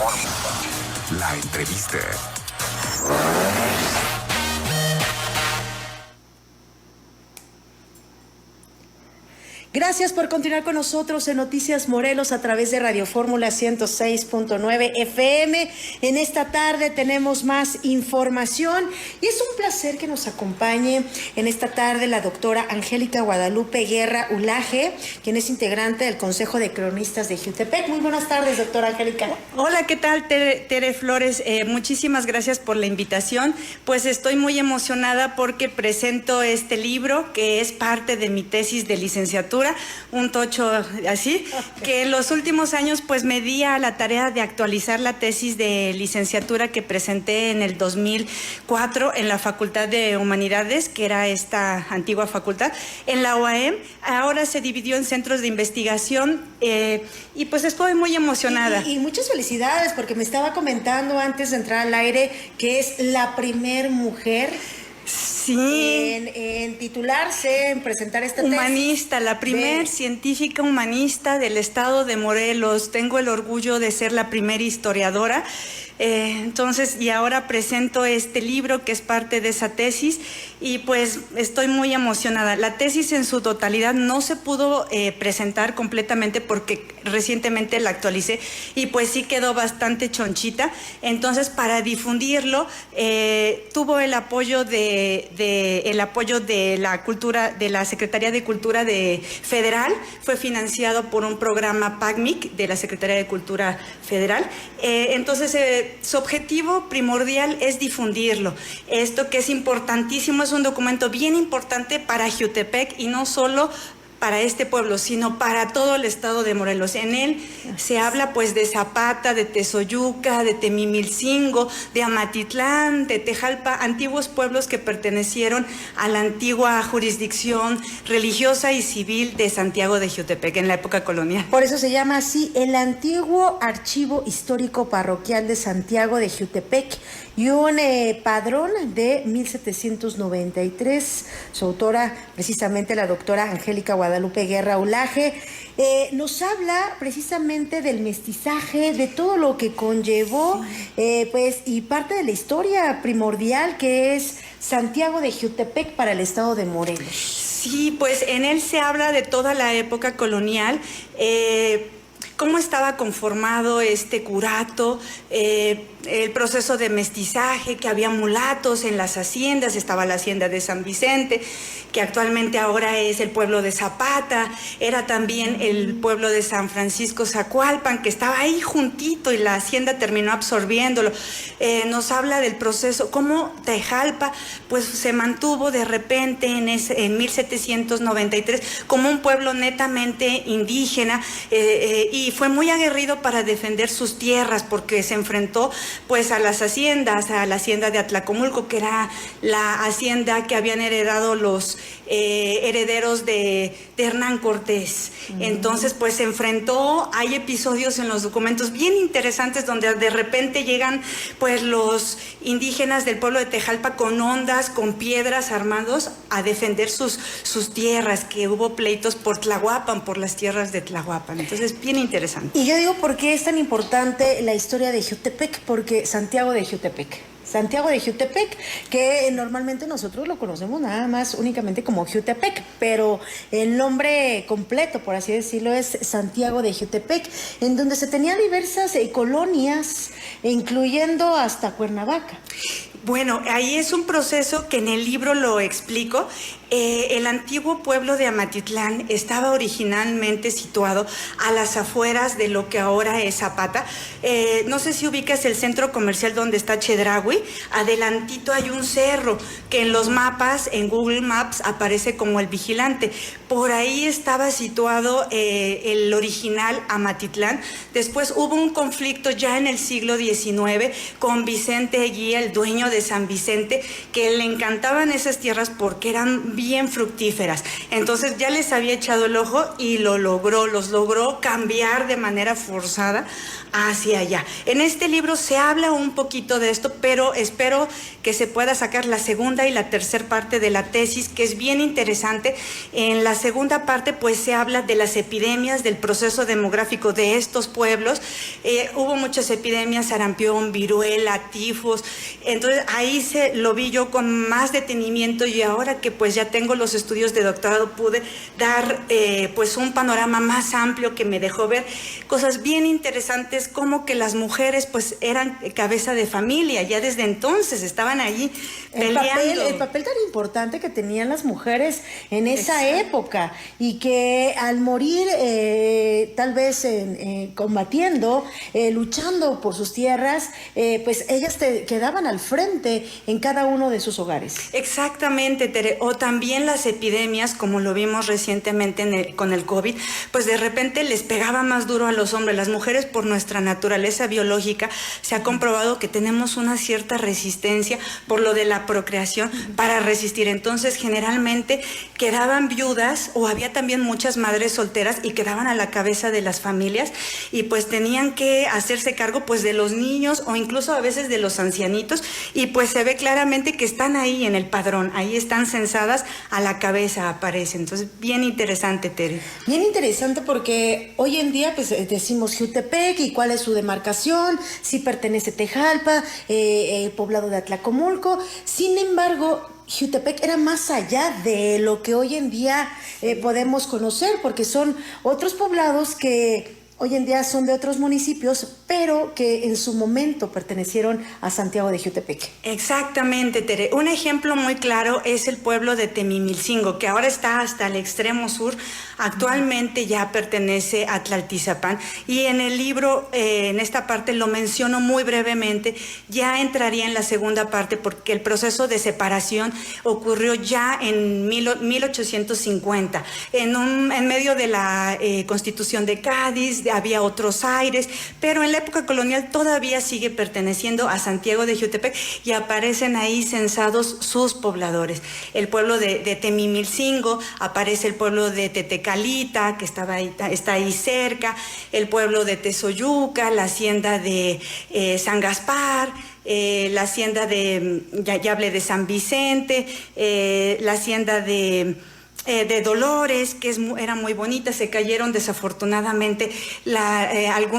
La entrevista. Gracias por continuar con nosotros en Noticias Morelos a través de Radio Fórmula 106.9 FM. En esta tarde tenemos más información y es un placer que nos acompañe en esta tarde la doctora Angélica Guadalupe Guerra Ulaje, quien es integrante del Consejo de Cronistas de Jiutepec. Muy buenas tardes, doctora Angélica. Hola, ¿qué tal, Tere Flores? Muchísimas gracias por la invitación. Pues estoy muy emocionada porque presento este libro que es parte de mi tesis de licenciatura, un tocho así, que en los últimos años pues me di a la tarea de actualizar la tesis de licenciatura que presenté en el 2004 en la Facultad de Humanidades, que era esta antigua facultad, en la UAM. Ahora se dividió en centros de investigación y pues estoy muy emocionada. Y muchas felicidades, porque me estaba comentando antes de entrar al aire que es la primer mujer en titularse, en presentar esta tesis. Humanista, la primer científica humanista del estado de Morelos. Tengo el orgullo de ser la primera historiadora. Entonces, y ahora presento este libro que es parte de esa tesis y pues estoy muy emocionada. La tesis en su totalidad no se pudo presentar completamente porque recientemente la actualicé y pues sí quedó bastante chonchita. Entonces, para difundirlo, tuvo el apoyo de la cultura, de la Secretaría de Cultura Federal. Fue financiado por un programa PACMIC de la Secretaría de Cultura Federal. Entonces, su objetivo primordial es difundirlo. Esto que es importantísimo, es un documento bien importante para Jiutepec y no solo para este pueblo, sino para todo el estado de Morelos. En él se habla pues de Zapata, de Tezoyuca, de Temimilcingo, de Amatitlán, de Tejalpa, antiguos pueblos que pertenecieron a la antigua jurisdicción religiosa y civil de Santiago de Jiutepec en la época colonial. Por eso se llama así el antiguo Archivo Histórico Parroquial de Santiago de Jiutepec y un padrón de 1793. Su autora, precisamente la doctora Angélica Guadalupe Guerra Ulaje, nos habla precisamente del mestizaje, de todo lo que conllevó, pues, y parte de la historia primordial que es Santiago de Jiutepec para el estado de Morelos. Sí, pues en él se habla de toda la época colonial, cómo estaba conformado este curato, el proceso de mestizaje, que había mulatos en las haciendas. Estaba la hacienda de San Vicente, que actualmente ahora es el pueblo de Zapata. Era también el pueblo de San Francisco Zacualpan, que estaba ahí juntito y la hacienda terminó absorbiéndolo. Nos habla del proceso, cómo Tejalpa pues se mantuvo de repente en 1793 como un pueblo netamente indígena, y fue muy aguerrido para defender sus tierras, porque se enfrentó pues a las haciendas, a la hacienda de Atlacomulco, que era la hacienda que habían heredado los herederos de Hernán Cortés. Entonces pues se enfrentó. Hay episodios en los documentos bien interesantes donde de repente llegan pues los indígenas del pueblo de Tejalpa con hondas, con piedras, armados a defender sus tierras, que hubo pleitos por Tlahuapan, por las tierras de Tlahuapan. Entonces bien interesante. Y yo digo, ¿por qué es tan importante la historia de Jiutepec? Porque Santiago de Jiutepec, que normalmente nosotros lo conocemos nada más únicamente como Jiutepec, pero el nombre completo, por así decirlo, es Santiago de Jiutepec, en donde se tenían diversas colonias, incluyendo hasta Cuernavaca. Bueno, ahí es un proceso que en el libro lo explico. El antiguo pueblo de Amatitlán estaba originalmente situado a las afueras de lo que ahora es Zapata. No sé si ubicas el centro comercial donde está Chedraui. Adelantito hay un cerro que en los mapas, en Google Maps, aparece como El Vigilante. Por ahí estaba situado el original Amatitlán. Después hubo un conflicto ya en el siglo XIX con Vicente Eguía, el dueño de San Vicente, que le encantaban esas tierras porque eran bien fructíferas. Entonces ya les había echado el ojo y los logró cambiar de manera forzada hacia allá. En este libro se habla un poquito de esto, pero espero que se pueda sacar la segunda y la tercera parte de la tesis, que es bien interesante. En la segunda parte pues se habla de las epidemias, del proceso demográfico de estos pueblos. Hubo muchas epidemias, sarampión, viruela, tifus. Entonces ahí lo vi yo con más detenimiento, y ahora que pues ya tengo los estudios de doctorado pude dar pues un panorama más amplio que me dejó ver cosas bien interesantes, como que las mujeres pues eran cabeza de familia, ya desde entonces estaban allí peleando. El papel tan importante que tenían las mujeres en esa época, y que al morir tal vez combatiendo, luchando por sus tierras, pues ellas quedaban al frente en cada uno de sus hogares. Exactamente, Tere. O también las epidemias, como lo vimos recientemente con el COVID, pues de repente les pegaba más duro a los hombres. Las mujeres, por nuestra naturaleza biológica, se ha comprobado que tenemos una cierta resistencia por lo de la procreación para resistir. Entonces generalmente quedaban viudas, o había también muchas madres solteras y quedaban a la cabeza de las familias, y pues tenían que hacerse cargo pues de los niños, o incluso a veces de los ancianitos, y pues se ve claramente que están ahí en el padrón, ahí están censadas, a la cabeza aparecen. Entonces bien interesante, Tere. Bien interesante, porque hoy en día pues decimos Jiutepec, y cuál es su demarcación, si pertenece a Tejalpa, el poblado de Atlacomulco. Sin embargo, Jiutepec era más allá de lo que hoy en día podemos conocer, porque son otros poblados que hoy en día son de otros municipios, pero que en su momento pertenecieron a Santiago de Jiutepec. Exactamente, Tere. Un ejemplo muy claro es el pueblo de Temimilcingo, que ahora está hasta el extremo sur. Actualmente ya pertenece a Tlaltizapán, y en el libro, en esta parte lo menciono muy brevemente. Ya entraría en la segunda parte, porque el proceso de separación ocurrió ya en 1850, en medio de la Constitución de Cádiz. Había otros aires, pero en la época colonial todavía sigue perteneciendo a Santiago de Jiutepec, y aparecen ahí censados sus pobladores. El pueblo de Temimilcingo, aparece el pueblo de Tetecalita, que está ahí cerca, el pueblo de Tezoyuca, la hacienda de San Gaspar, la hacienda de, ya hablé de San Vicente, la hacienda de Dolores, que era muy bonita. Se cayeron desafortunadamente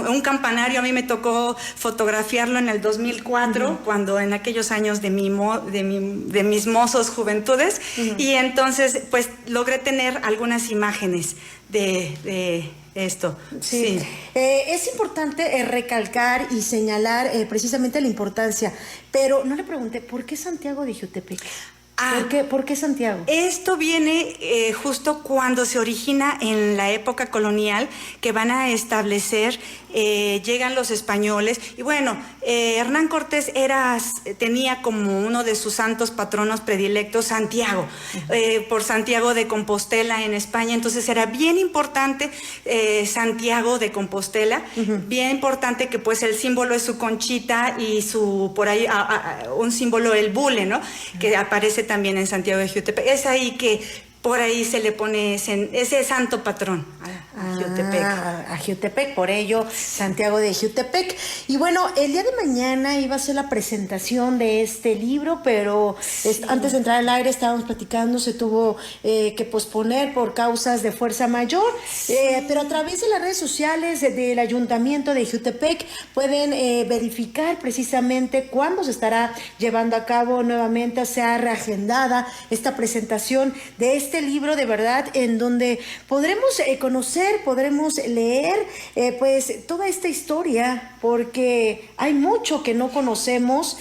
un campanario. A mí me tocó fotografiarlo en el 2004, cuando en aquellos años de mis mozos juventudes, y entonces pues logré tener algunas imágenes de esto. Sí. Es importante recalcar y señalar precisamente la importancia, pero no le pregunté, ¿por qué Santiago de Jiutepec? ¿Por qué Santiago? Esto viene justo cuando se origina en la época colonial, que van a establecer, llegan los españoles, y bueno, Hernán Cortés tenía como uno de sus santos patronos predilectos Santiago, por Santiago de Compostela en España. Entonces era bien importante Santiago de Compostela, bien importante, que pues el símbolo es su conchita, y por ahí un símbolo, el bule, ¿no? Que aparece también en Santiago de Jiutepec. Es ahí que por ahí se le pone ese santo patrón a Jiutepec. A Jiutepec, por ello Santiago de Jiutepec. Y bueno, el día de mañana iba a ser la presentación de este libro, pero antes de entrar al aire estábamos platicando, se tuvo que posponer por causas de fuerza mayor, pero a través de las redes sociales del Ayuntamiento de Jiutepec pueden verificar precisamente cuándo se estará llevando a cabo nuevamente, sea reagendada esta presentación de este libro, de verdad, en donde podremos conocer, podremos leer pues toda esta historia, porque hay mucho que no conocemos.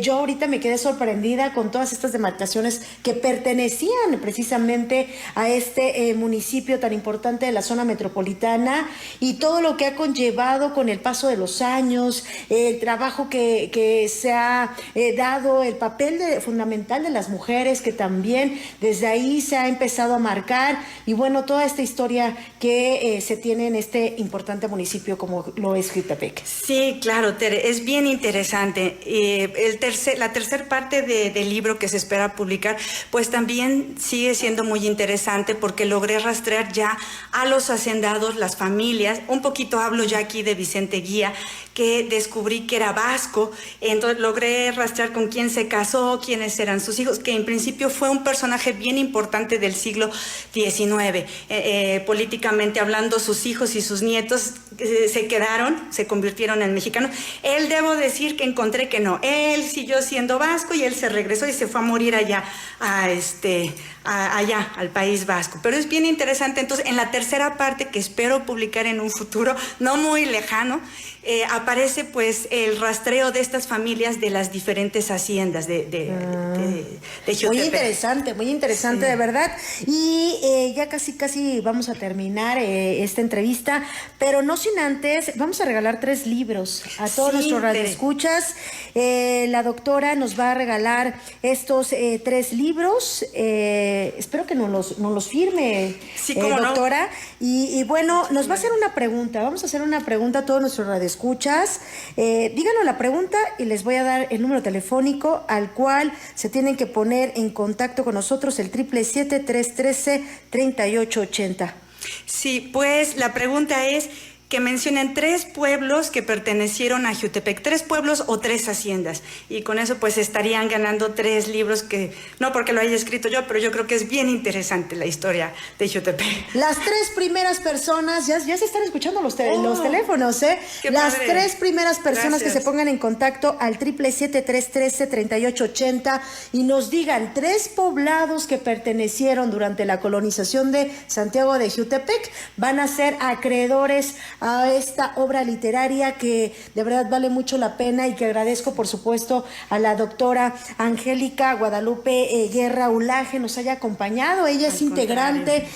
Yo ahorita me quedé sorprendida con todas estas demarcaciones que pertenecían precisamente a este municipio tan importante de la zona metropolitana, y todo lo que ha conllevado con el paso de los años, el trabajo que se ha dado, el papel fundamental de las mujeres, que también desde ahí se ha empezado a marcar, y bueno, toda esta historia que se tiene en este importante municipio como lo es Jutepec. Sí, claro, Tere, es bien interesante. La tercera parte del libro que se espera publicar, pues también sigue siendo muy interesante porque logré rastrear ya a los hacendados, las familias. Un poquito hablo ya aquí de Vicente Guía, que descubrí que era vasco, entonces logré rastrear con quién se casó, quiénes eran sus hijos, que en principio fue un personaje bien importante del siglo XIX. Políticamente hablando, sus hijos y sus nietos se convirtieron en mexicanos. Él, debo decir que encontré que no, él siguió siendo vasco y él se regresó y se fue a morir allá, allá, al País Vasco. Pero es bien interesante. Entonces, en la tercera parte, que espero publicar en un futuro no muy lejano, aparece pues el rastreo de estas familias de las diferentes haciendas de Jutepec. Muy interesante, sí, de verdad. Y ya casi vamos a terminar esta entrevista, pero no sin antes, vamos a regalar 3 libros a todos nuestros radioescuchas. La doctora nos va a regalar estos 3 libros. Espero que nos los firme, sí, doctora. No. Y bueno, nos va a hacer una pregunta. Vamos a hacer una pregunta a todos nuestros radioescuchas. Díganos la pregunta y les voy a dar el número telefónico al cual se tienen que poner en contacto con nosotros, el 777-313-3880. Sí, pues la pregunta es que mencionen 3 pueblos que pertenecieron a Jutepec, 3 pueblos o 3 haciendas, y con eso pues estarían ganando 3 libros, que no porque lo haya escrito yo, pero yo creo que es bien interesante la historia de Jutepec. Las 3 primeras personas, ya se están escuchando los teléfonos, las 3 primeras personas que se pongan en contacto al 777-313-3880 y nos digan 3 poblados que pertenecieron durante la colonización de Santiago de Jutepec, van a ser acreedores a esta obra literaria que de verdad vale mucho la pena, y que agradezco por supuesto a la doctora Angélica Guadalupe Guerra Ulaje nos haya acompañado. Ella es integrante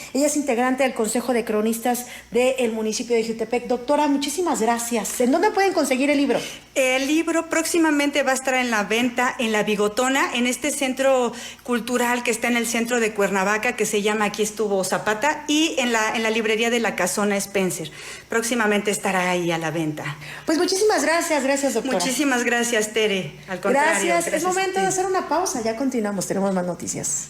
del Consejo de Cronistas del municipio de Jutepec. Doctora, muchísimas gracias. ¿En dónde pueden conseguir el libro? El libro próximamente va a estar en la venta en La Bigotona, en este centro cultural que está en el centro de Cuernavaca, que se llama Aquí Estuvo Zapata, y en la librería de La Casona Spencer. Próximamente estará ahí a la venta. Pues muchísimas gracias, doctora. Muchísimas gracias, Tere. Al contrario. Gracias. Es momento de hacer una pausa, ya continuamos, tenemos más noticias.